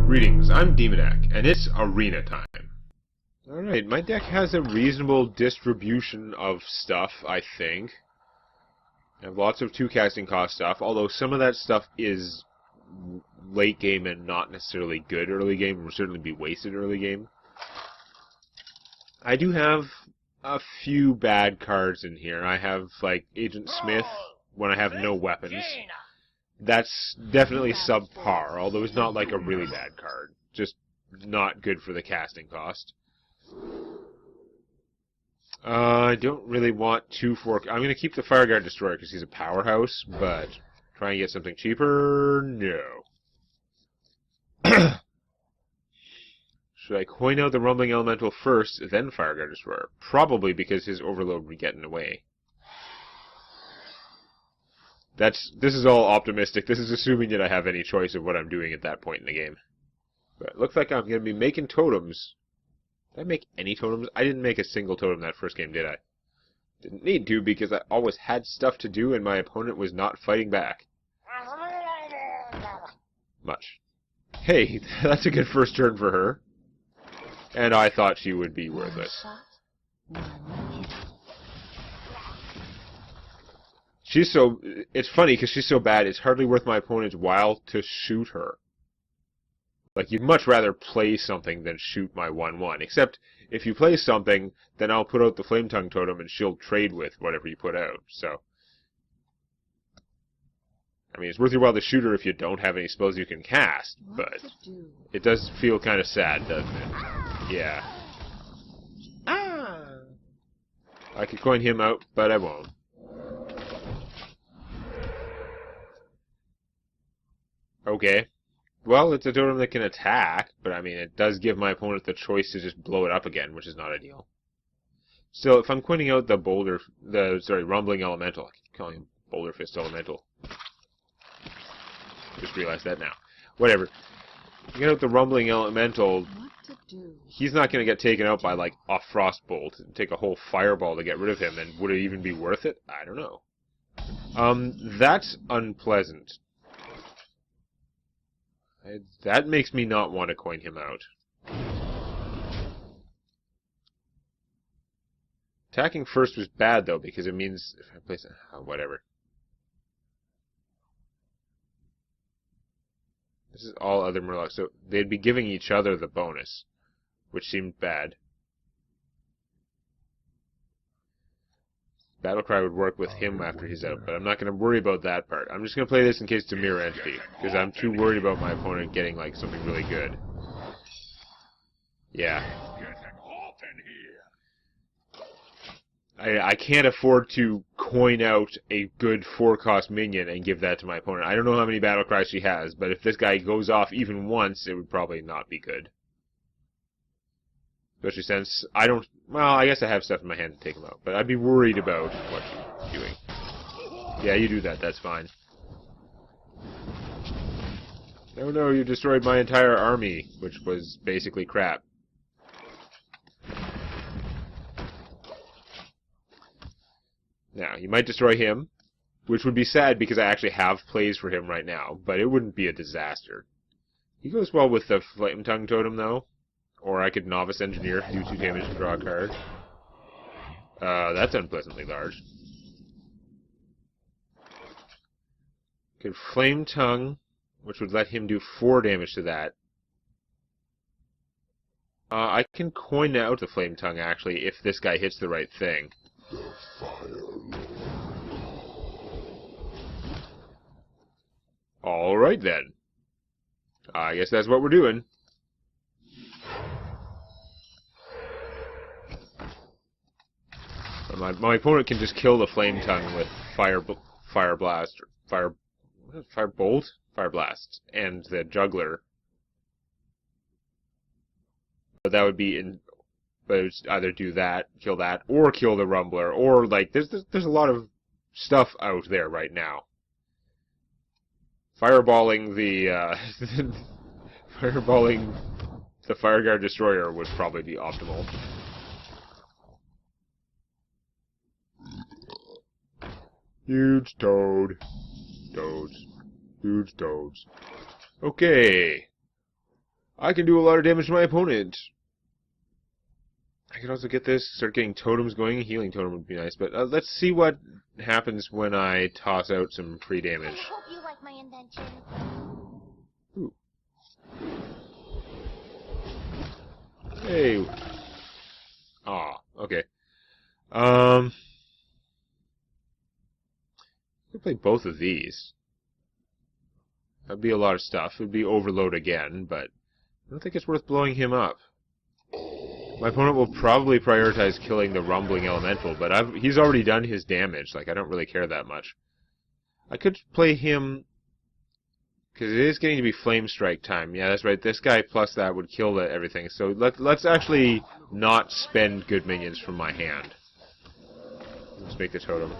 Greetings, I'm Demonac, and it's arena time. Alright, my deck has a reasonable distribution of stuff, I think. I have lots of 2 casting cost stuff, although some of that stuff is late game and not necessarily good early game, will certainly be wasted early game. I do have a few bad cards in here. I have, like, Agent Smith when I have no weapons. That's definitely subpar, although it's not like a really bad card. Just not good for the casting cost. I don't really want 2/4... I'm going to keep the Fireguard Destroyer because he's a powerhouse, but try and get something cheaper? No. Should I coin out the Rumbling Elemental first, then Fireguard Destroyer? Probably because his Overload would get in the way. This is all optimistic. This is assuming that I have any choice of what I'm doing at that point in the game. But it looks like I'm going to be making totems. Did I make any totems? I didn't make a single totem that first game, did I? Didn't need to because I always had stuff to do and my opponent was not fighting back. Much. Hey, that's a good first turn for her. And I thought she would be worthless. It's funny because she's so bad, it's hardly worth my opponent's while to shoot her. Like, you'd much rather play something than shoot my 1/1. Except, if you play something, then I'll put out the Flame Tongue Totem and she'll trade with whatever you put out, so. I mean, it's worth your while to shoot her if you don't have any spells you can cast, but it does feel kind of sad, doesn't it? Yeah. I could coin him out, but I won't. Okay. Well, it's a totem that can attack, but I mean, it does give my opponent the choice to just blow it up again, which is not ideal. Still, if I'm coining out the Rumbling Elemental, I keep calling him Boulder Fist Elemental. Just realized that now. Whatever. Get out the Rumbling Elemental, he's not going to get taken out by, like, a Frostbolt. It'd take a whole Fireball to get rid of him, and would it even be worth it? I don't know. That's unpleasant. That makes me not want to coin him out. Attacking first was bad, though, because it means... If I place... whatever. This is all other Murlocs, so they'd be giving each other the bonus, which seemed bad. Battlecry would work with him after he's out, but I'm not going to worry about that part. I'm just going to play this in case it's a Mirror Entity, because I'm too worried about my opponent getting, like, something really good. Yeah. I can't afford to coin out a good 4-cost minion and give that to my opponent. I don't know how many Battlecries she has, but if this guy goes off even once, it would probably not be good. Especially since I don't... Well, I guess I have stuff in my hand to take him out. But I'd be worried about what she's doing. Yeah, you do that. That's fine. Oh no, you destroyed my entire army, which was basically crap. Now, you might destroy him, which would be sad because I actually have plays for him right now, but it wouldn't be a disaster. He goes well with the Flame Tongue Totem, though. Or I could Novice Engineer, do 2 damage and draw a card. That's unpleasantly large. Could Flame Tongue, which would let him do 4 damage to that. I can coin out the Flame Tongue, actually, if this guy hits the right thing. Alright then. I guess that's what we're doing. My opponent can just kill the Flame Tongue with Fire Blast, or Fire Bolt? Fire Blast, and the Juggler. But that would be in... But it would either do that, or kill the Rumbler, or, like, there's a lot of stuff out there right now. Fireballing the, Fireballing the Fireguard Destroyer would probably be optimal. Huge toad. Toads. Huge toads. Okay. I can do a lot of damage to my opponent. I could also get this, start getting totems going. A healing totem would be nice, but let's see what happens when I toss out some free damage. I hope you like my invention. Ooh. Hey. Aw, okay. I could play both of these. That'd be a lot of stuff. It'd be overload again, but I don't think it's worth blowing him up. My opponent will probably prioritize killing the rumbling elemental, but he's already done his damage. Like, I don't really care that much. I could play him, because it is getting to be flame strike time. Yeah, that's right. This guy plus that would kill everything. So let's actually not spend good minions from my hand. Let's make the totem.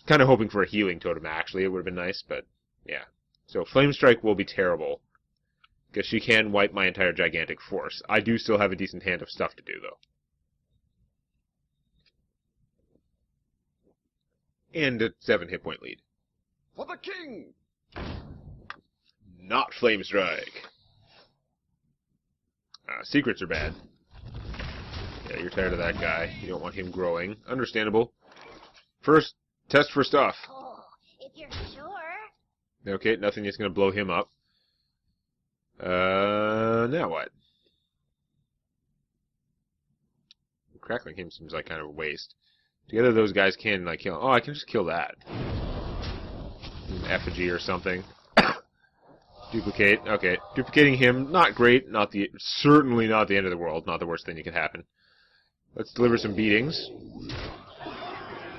Kind of hoping for a healing totem, actually. It would have been nice, but yeah. So flame strike will be terrible. Because she can wipe my entire gigantic force. I do still have a decent hand of stuff to do, though. And a 7 hit point lead. For the king! Not Flame Strike. Secrets are bad. Yeah, you're tired of that guy. You don't want him growing. Understandable. First, test for stuff. Oh, if you're sure. Okay, nothing is going to blow him up. Now what? Crackling him seems like kind of a waste. Together those guys can, like, kill... Oh, I can just kill that. Effigy or something. Duplicate. Okay. Duplicating him, not great. Certainly not the end of the world. Not the worst thing that could happen. Let's deliver some beatings.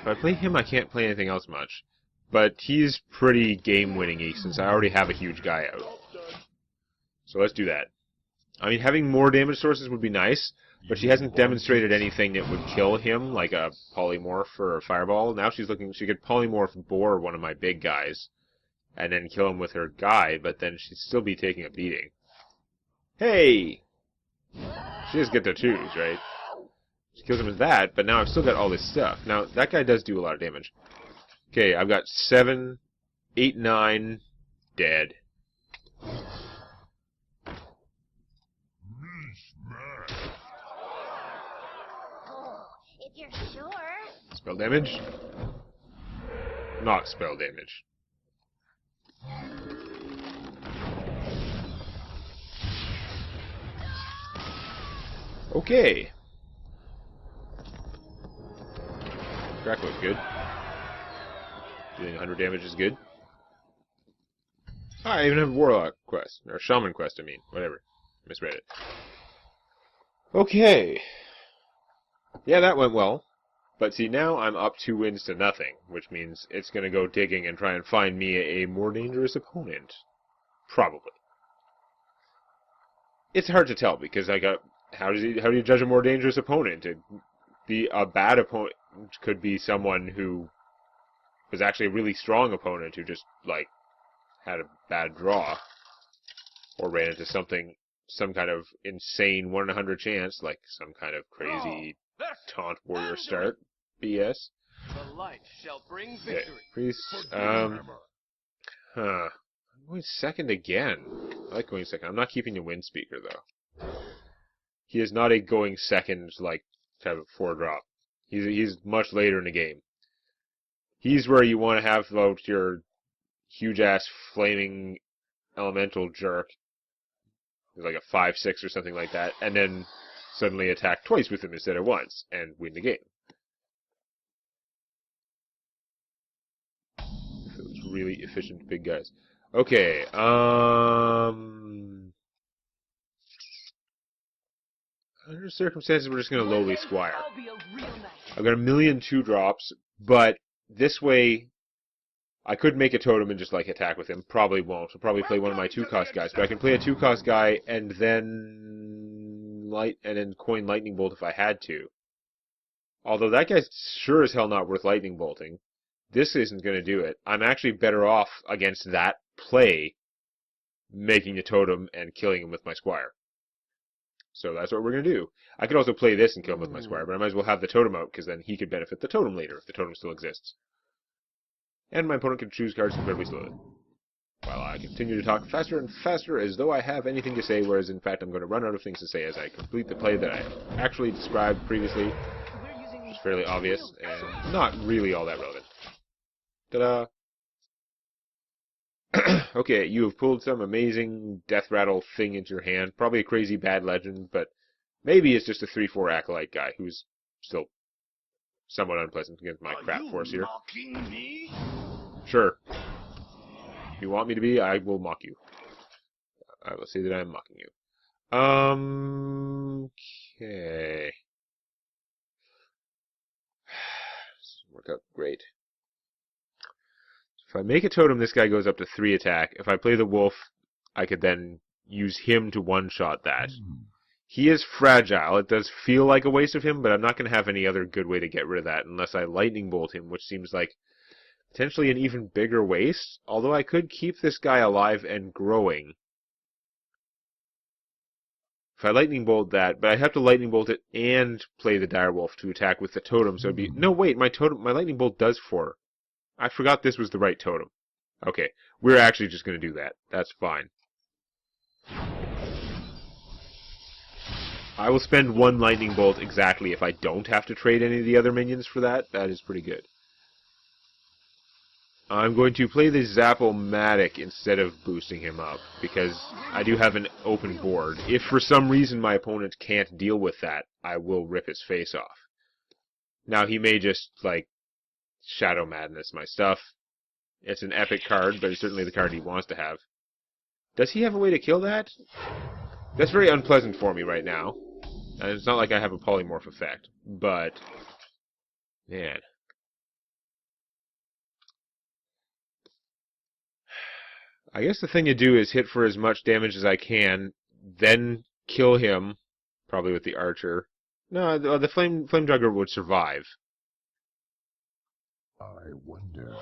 If I play him, I can't play anything else much. But he's pretty game-winning-y, since I already have a huge guy out. So let's do that. I mean, having more damage sources would be nice, but she hasn't demonstrated anything that would kill him, like a polymorph or a fireball. Now she could polymorph Boar, one of my big guys, and then kill him with her guy, but then she'd still be taking a beating. Hey! She just get to choose, right? She kills him with that, but now I've still got all this stuff. Now, that guy does do a lot of damage. Okay, I've got 7, 8, 9, dead. Oh, if you're sure. Spell damage? Not spell damage. Okay. Crack looks good. Doing 100 damage is good. I even have a Warlock quest. Or Shaman quest, I mean. Whatever. Misread it. Okay. Yeah, that went well. But see, now I'm up 2 wins to nothing, which means it's going to go digging and try and find me a more dangerous opponent. Probably. It's hard to tell, because how do you judge a more dangerous opponent? A bad opponent could be someone who was actually a really strong opponent who just, like, had a bad draw. Or ran into some kind of insane 1 in 100 chance, like some kind of crazy taunt warrior start BS. The light shall bring victory. Okay, priest, I'm going second again. I like going second. I'm not keeping the wind speaker, though. He is not a going second, like, type of 4-drop. He's much later in the game. He's where you want to have out your huge-ass flaming elemental jerk. Like a 5-6 or something like that, and then suddenly attack twice with him instead of once, and win the game. If it was really efficient big guys. Okay, under circumstances, we're just going to lowly squire. I've got 1,000,000 2-drops, but this way, I could make a totem and just, like, attack with him. Probably won't. I'll probably play one of my 2-cost guys, but I can play a 2-cost guy and then coin Lightning Bolt if I had to. Although that guy's sure as hell not worth Lightning Bolting. This isn't going to do it. I'm actually better off against that play making a totem and killing him with my squire. So that's what we're going to do. I could also play this and kill him with my squire, but I might as well have the totem out, because then he could benefit the totem later, if the totem still exists. And my opponent can choose cards incredibly slowly. while I continue to talk faster and faster as though I have anything to say, whereas in fact I'm going to run out of things to say as I complete the play that I actually described previously. It's fairly obvious and not really all that relevant. Ta-da! Okay, you have pulled some amazing death rattle thing into your hand. Probably a crazy bad legend, but maybe it's just a 3/4 acolyte guy who's still somewhat unpleasant against my crap force here. Mocking me? Sure. If you want me to be, I will mock you. I will say that I am mocking you. Okay. This doesn't work out great. If I make a totem, this guy goes up to 3 attack. If I play the wolf, I could then use him to one-shot that. He is fragile. It does feel like a waste of him, but I'm not going to have any other good way to get rid of that unless I lightning bolt him, which seems like potentially an even bigger waste. Although I could keep this guy alive and growing. If I lightning bolt that, but I have to lightning bolt it and play the direwolf to attack with the totem, so it'd be... No, wait, my lightning bolt does 4. I forgot this was the right totem. Okay, we're actually just going to do that. That's fine. I will spend 1 lightning bolt exactly if I don't have to trade any of the other minions for that. That is pretty good. I'm going to play the Zap-O-Matic instead of boosting him up, because I do have an open board. If for some reason my opponent can't deal with that, I will rip his face off. Now, he may just, like, Shadow Madness my stuff. It's an epic card, but it's certainly the card he wants to have. Does he have a way to kill that? That's very unpleasant for me right now. And it's not like I have a polymorph effect, but... Man. I guess the thing to do is hit for as much damage as I can, then kill him, probably with the archer. No, the flame juggler would survive. I wonder.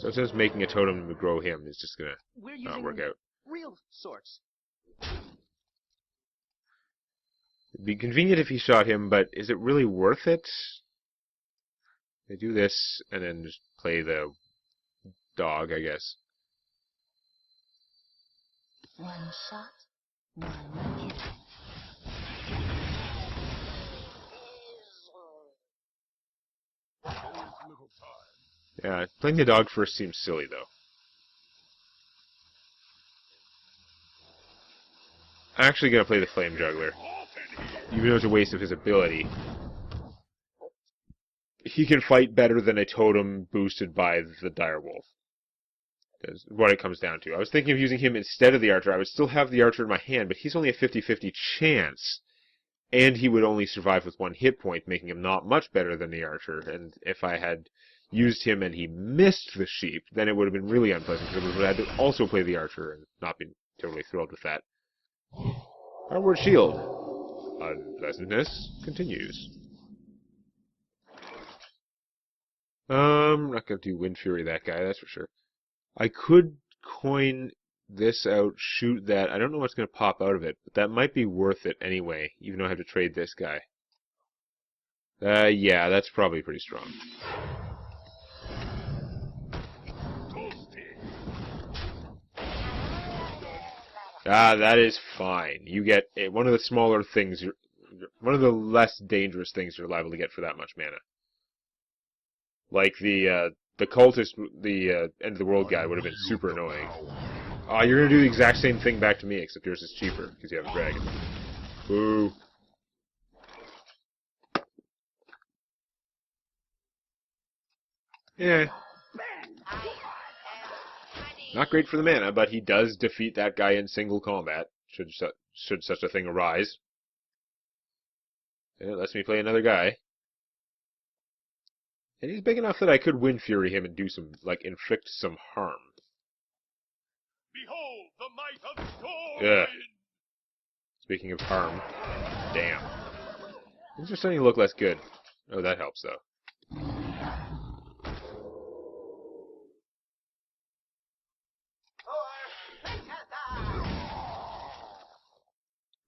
So just making a totem to grow him is just gonna not work out. Real sorts. It'd be convenient if he shot him, but is it really worth it? They do this, and then just play the dog, I guess. One shot, one kill. Yeah, playing the dog first seems silly, though. I'm actually going to play the Flame Juggler, even though it's a waste of his ability. He can fight better than a totem boosted by the Direwolf. That's what it comes down to. I was thinking of using him instead of the Archer. I would still have the Archer in my hand, but he's only a 50-50 chance. And he would only survive with 1 hit point, making him not much better than the Archer. And if I had used him and he missed the sheep, then it would have been really unpleasant, because I would have had to also play the Archer and not been totally thrilled with that. Armored Shield. Unpleasantness continues. I'm not going to do Wind Fury that guy, that's for sure. I could coin this out, shoot that. I don't know what's going to pop out of it, but that might be worth it anyway, even though I have to trade this guy. Yeah, that's probably pretty strong. That is fine. You get one of the smaller things, one of the less dangerous things you're liable to get for that much mana. Like the cultist, the end of the world guy would have been super annoying. You're gonna do the exact same thing back to me, except yours is cheaper because you have a dragon. Boo. Yeah. Not great for the mana, but he does defeat that guy in single combat, should such a thing arise. And it lets me play another guy. And he's big enough that I could Wind Fury him and do some, like, inflict some harm. Behold the might of storm! Yeah. Speaking of harm, damn. Things are starting to look less good. Oh, that helps, though.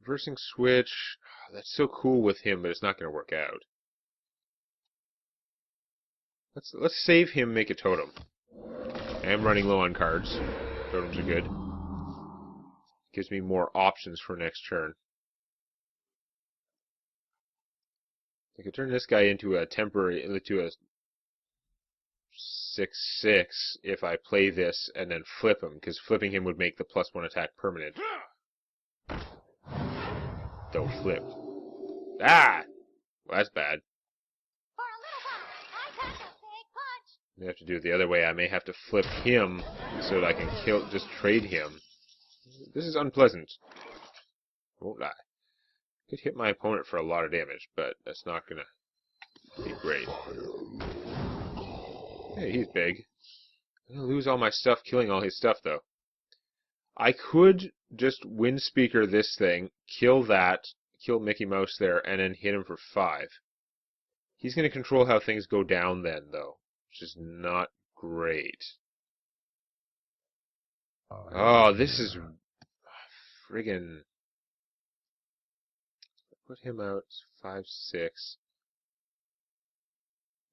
Reversing switch. That's so cool with him, but it's not going to work out. Let's save him, make a totem. I am running low on cards. Totems are good. Gives me more options for next turn. I could turn this guy into a 6/6 if I play this and then flip him, because flipping him would make the +1 attack permanent. Don't flip. Ah! Well, that's bad. For a little while, I pack a big punch. I have to do it the other way. I may have to flip him so that I can just trade him. This is unpleasant. Won't lie. Could hit my opponent for a lot of damage, but that's not gonna be great. Hey, he's big. I'm gonna lose all my stuff killing all his stuff, though. I could just wind speaker this thing, kill that, kill Mickey Mouse there, and then hit him for 5. He's gonna control how things go down then, though, which is not great. Oh, this is friggin'. Put him out. 5/6.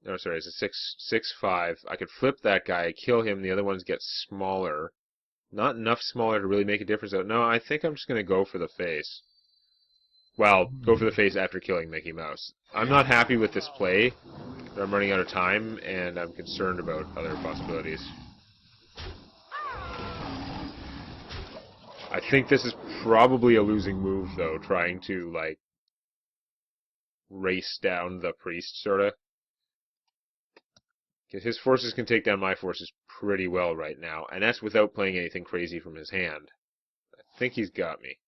No, sorry, it's a 6/5. I could flip that guy, kill him. The other ones get smaller. Not enough smaller to really make a difference. No, I think I'm just gonna go for the face. Well, go for the face after killing Mickey Mouse. I'm not happy with this play. I'm running out of time, and I'm concerned about other possibilities. I think this is probably a losing move, though, trying to, like, race down the priest, sorta. Because his forces can take down my forces pretty well right now, and that's without playing anything crazy from his hand. I think he's got me.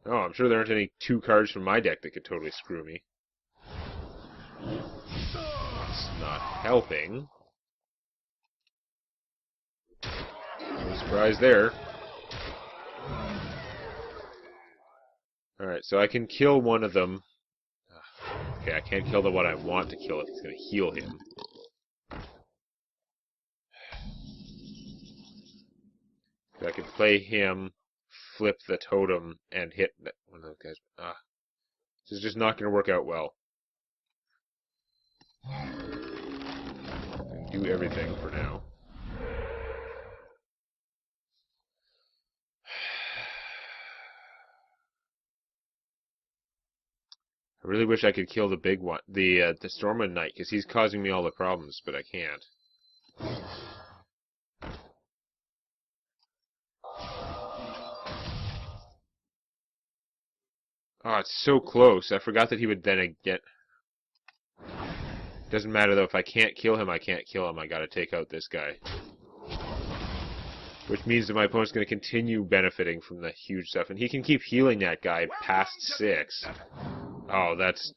Oh, I'm sure there aren't any 2 cards from my deck that could totally screw me. It's not helping. No surprise there. Alright, so I can kill one of them. Okay, I can't kill the one I want to kill if he's going to heal him. So I could play him, flip the totem, and hit one of those guys. This is just not going to work out well. Do everything for now. I really wish I could kill the big one, the Stormwind Knight, because he's causing me all the problems, but I can't. Oh, it's so close. I forgot that he would then get... Doesn't matter, though. If I can't kill him, I can't kill him. I gotta take out this guy. Which means that my opponent's gonna continue benefiting from the huge stuff, and he can keep healing that guy past 6. Oh, that's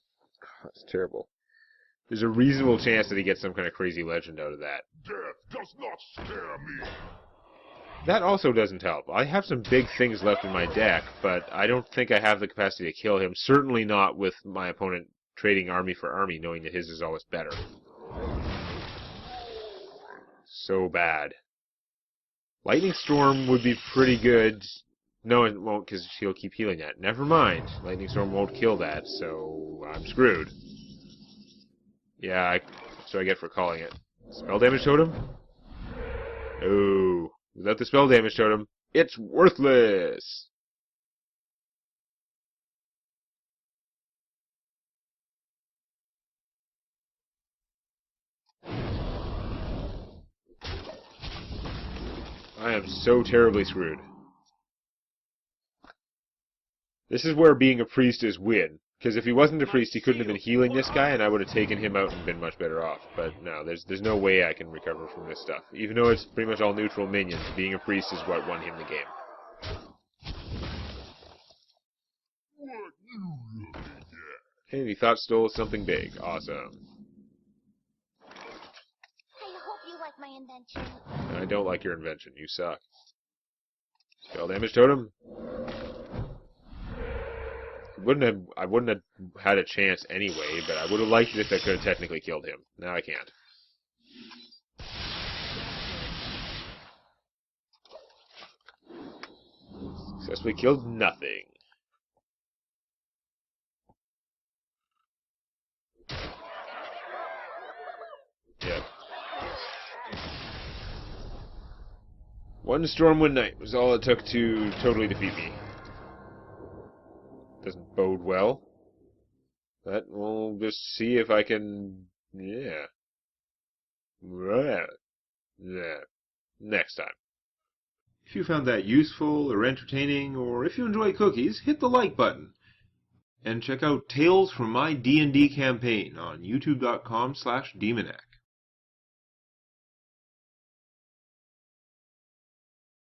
terrible. There's a reasonable chance that he gets some kind of crazy legend out of that. Death does not scare me. That also doesn't help. I have some big things left in my deck, but I don't think I have the capacity to kill him. Certainly not with my opponent trading army for army, knowing that his is always better. So bad. Lightning Storm would be pretty good. No, it won't, because he'll keep healing that. Never mind. Lightning Storm won't kill that, so I'm screwed. Yeah, that's what I get for calling it. Spell damage totem? No. Without the spell damage totem, it's worthless! I am so terribly screwed. This is where being a priest is win. Because if he wasn't a priest, he couldn't have been healing this guy, and I would have taken him out and been much better off. But no, there's no way I can recover from this stuff. Even though it's pretty much all neutral minions, being a priest is what won him the game. Hey, he thought stole something big. Awesome. I hope you like my invention. I don't like your invention. You suck. Spell damage totem. I wouldn't have had a chance anyway, but I would have liked it if I could have technically killed him. Now I can't. Successfully killed nothing. One Stormwind Knight was all it took to totally defeat me. Doesn't bode well. But we'll just see if I can... Yeah. Right. Yeah. Next time. If you found that useful or entertaining, or if you enjoy cookies, hit the like button. And check out Tales from My D&D Campaign on youtube.com/Demonac.